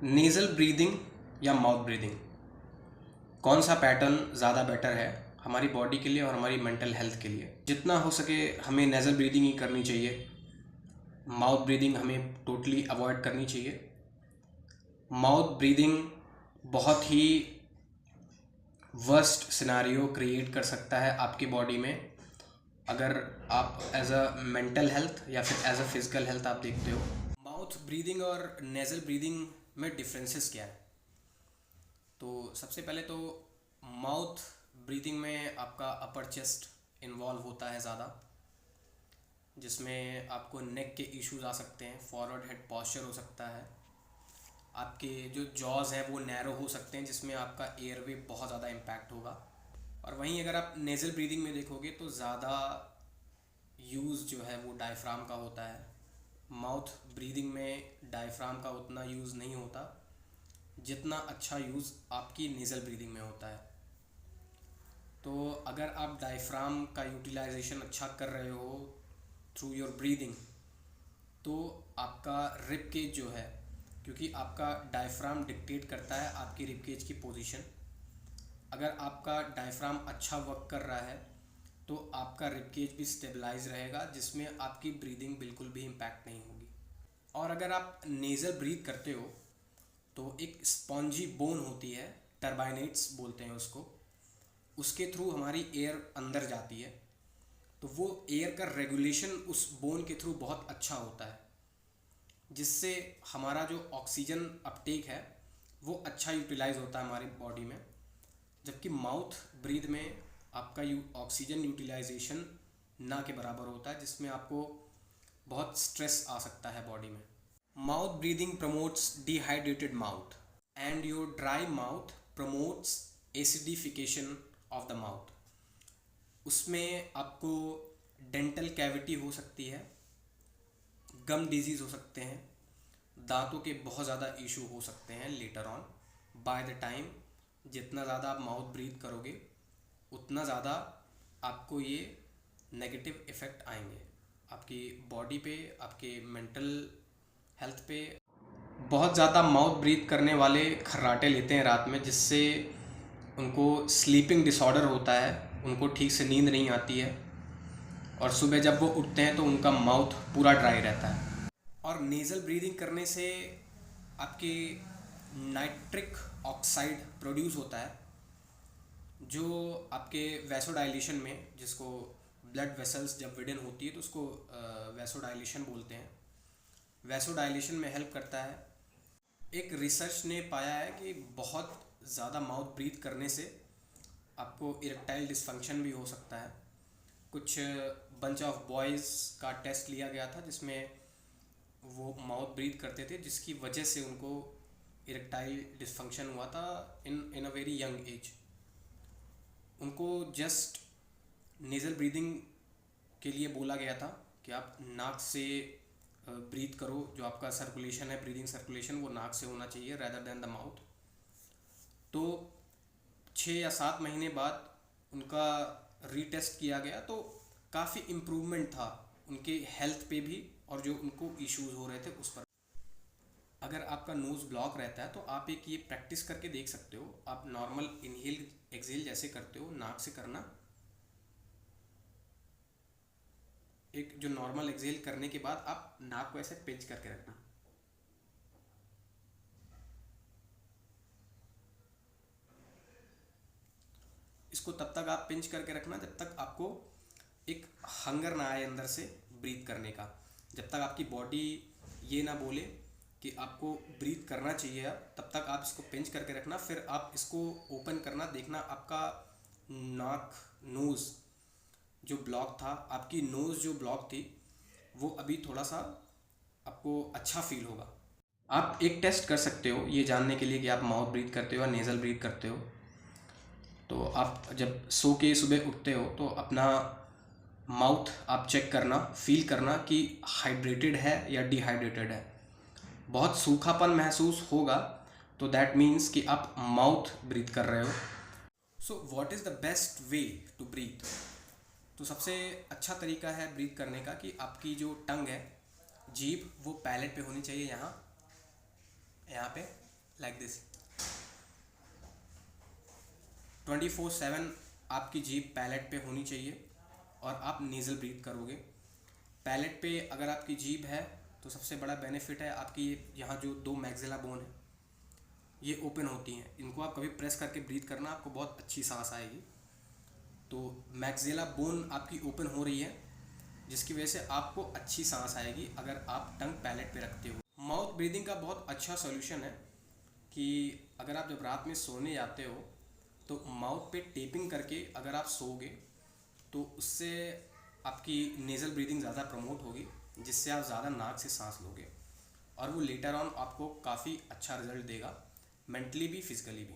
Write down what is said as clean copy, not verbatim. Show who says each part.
Speaker 1: Nasal breathing या mouth breathing, कौन सा पैटर्न ज़्यादा बेटर है हमारी बॉडी के लिए और हमारी मेंटल हेल्थ के लिए? जितना हो सके हमें नेज़ल ब्रीदिंग ही करनी चाहिए, माउथ ब्रीदिंग हमें टोटली अवॉइड करनी चाहिए। माउथ ब्रीदिंग बहुत ही वर्स्ट सिनारियो क्रिएट कर सकता है आपकी बॉडी में, अगर आप एज अ मेंटल हेल्थ या फिर एज अ फिजिकल हेल्थ आप देखते हो। माउथ ब्रीदिंग और नेज़ल ब्रीदिंग में डिफरेंसेस क्या है? तो सबसे पहले तो माउथ ब्रीदिंग में आपका अपर चेस्ट इन्वॉल्व होता है ज़्यादा, जिसमें आपको नेक के इश्यूज आ सकते हैं, फॉरवर्ड हेड पॉस्चर हो सकता है, आपके जो जॉज हैं वो नैरो हो सकते हैं, जिसमें आपका एयरवे बहुत ज़्यादा इम्पैक्ट होगा। और वहीं अगर आप नेज़ल ब्रीदिंग में देखोगे तो ज़्यादा यूज़ जो है वो डायफ्राम का होता है। माउथ ब्रीदिंग में डायफ्राम का उतना यूज़ नहीं होता जितना अच्छा यूज़ आपकी नेज़ल ब्रीदिंग में होता है। तो अगर आप डायफ्राम का यूटिलाइजेशन अच्छा कर रहे हो थ्रू योर ब्रीदिंग, तो आपका रिब केज जो है, क्योंकि आपका डायफ्राम डिक्टेट करता है आपकी रिब केज की पोजीशन, अगर आपका डायफ्राम अच्छा वर्क कर रहा है तो आपका रिब केज भी स्टेबलाइज रहेगा, जिसमें आपकी ब्रीदिंग बिल्कुल भी इम्पैक्ट नहीं होगी। और अगर आप नेज़ल ब्रीथ करते हो तो एक स्पॉन्जी बोन होती है, टर्बाइनेट्स बोलते हैं उसको, उसके थ्रू हमारी एयर अंदर जाती है, तो वो एयर का रेगुलेशन उस बोन के थ्रू बहुत अच्छा होता है, जिससे हमारा जो ऑक्सीजन अपटेक है वो अच्छा यूटिलाइज होता है हमारी बॉडी में। जबकि माउथ ब्रीथ में आपका ऑक्सीजन यूटिलाइजेशन ना के बराबर होता है, जिसमें आपको बहुत स्ट्रेस आ सकता है बॉडी में। Mouth breathing promotes dehydrated mouth and your dry mouth promotes acidification of the mouth. उसमें आपको डेंटल कैविटी हो सकती है, गम डिजीज़ हो सकते हैं, दांतों के बहुत ज़्यादा इशू हो सकते हैं later on. By the time जितना ज़्यादा आप माउथ ब्रीथ करोगे उतना ज़्यादा आपको ये नेगेटिव इफ़ेक्ट आएंगे आपकी बॉडी पे, आपके मेंटल हेल्थ पे। बहुत ज़्यादा माउथ ब्रीथ करने वाले खर्राटे लेते हैं रात में, जिससे उनको स्लीपिंग डिसऑर्डर होता है, उनको ठीक से नींद नहीं आती है और सुबह जब वो उठते हैं तो उनका माउथ पूरा ड्राई रहता है। और नेज़ल ब्रीदिंग करने से आपके नाइट्रिक ऑक्साइड प्रोड्यूस होता है, जो आपके वैसोडाइलेशन में, जिसको ब्लड वेसल्स जब विडन होती है तो उसको वैसोडाइलेशन बोलते हैं, वैसोडाइलेशन में हेल्प करता है। एक रिसर्च ने पाया है कि बहुत ज़्यादा माउथ ब्रीथ करने से आपको इरेक्टाइल डिसफंक्शन भी हो सकता है। कुछ बंच ऑफ बॉयज़ का टेस्ट लिया गया था जिसमें वो माउथ ब्रीथ करते थे, जिसकी वजह से उनको इरेक्टाइल डिसफंक्शन हुआ था इन अ वेरी यंग एज। उनको जस्ट नेज़ल ब्रीदिंग के लिए बोला गया था कि आप नाक से ब्रीथ करो, जो आपका सर्कुलेशन है, ब्रीदिंग सर्कुलेशन, वो नाक से होना चाहिए रैदर देन द माउथ। तो 6 या 7 महीने बाद उनका रीटेस्ट किया गया तो काफ़ी इम्प्रूवमेंट था उनके हेल्थ पे भी, और जो उनको इश्यूज हो रहे थे उस पर। अगर आपका नोज़ ब्लॉक रहता है तो आप एक ये प्रैक्टिस करके देख सकते हो। आप नॉर्मल इनहेल एक्सहेल जैसे करते हो नाक से करना, एक जो नॉर्मल एक्सहेल करने के बाद आप नाक को ऐसे पिंच करके रखना। इसको तब तक आप पिंच करके रखना जब तक आपको एक हंगर ना आए अंदर से ब्रीथ करने का। जब तक आपकी बॉडी ये ना बोले कि आपको ब्रीथ करना चाहिए अब, तब तक आप इसको पिंच करके रखना। फिर आप इसको ओपन करना, देखना आपका नाक, नोज़ जो ब्लॉक था, आपकी नोज़ जो ब्लॉक थी वो अभी थोड़ा सा आपको अच्छा फील होगा। आप एक टेस्ट कर सकते हो ये जानने के लिए कि आप माउथ ब्रीथ करते हो या नेज़ल ब्रीथ करते हो। तो आप जब सो के सुबह उठते हो तो अपना माउथ आप चेक करना, फील करना कि हाइड्रेटेड है या डिहाइड्रेटेड है। बहुत सूखापन महसूस होगा तो दैट मीन्स कि आप माउथ ब्रीथ कर रहे हो। So what is the best way to breathe? तो सबसे अच्छा तरीका है ब्रीथ करने का कि आपकी जो टंग है, जीभ, वो पैलेट पे होनी चाहिए, यहाँ यहाँ पे, लाइक दिस। 24/7 आपकी जीभ पैलेट पे होनी चाहिए और आप नेज़ल ब्रीथ करोगे। पैलेट पे अगर आपकी जीभ है तो सबसे बड़ा बेनिफिट है आपकी यहाँ जो 2 मैक्सिला बोन है ये ओपन होती हैं, इनको आप कभी प्रेस करके ब्रीथ करना, आपको बहुत अच्छी सांस आएगी। तो मैक्सिला बोन आपकी ओपन हो रही है जिसकी वजह से आपको अच्छी सांस आएगी अगर आप टंग पैलेट पे रखते हो। माउथ ब्रीदिंग का बहुत अच्छा सॉल्यूशन है कि अगर आप जब रात में सोने जाते हो तो माउथ पे टेपिंग करके अगर आप सोओगे तो उससे आपकी नेज़ल ब्रीदिंग ज़्यादा प्रमोट होगी, जिससे आप ज़्यादा नाक से सांस लोगे और वो लेटर ऑन आपको काफ़ी अच्छा रिजल्ट देगा, मेंटली भी फिजिकली भी।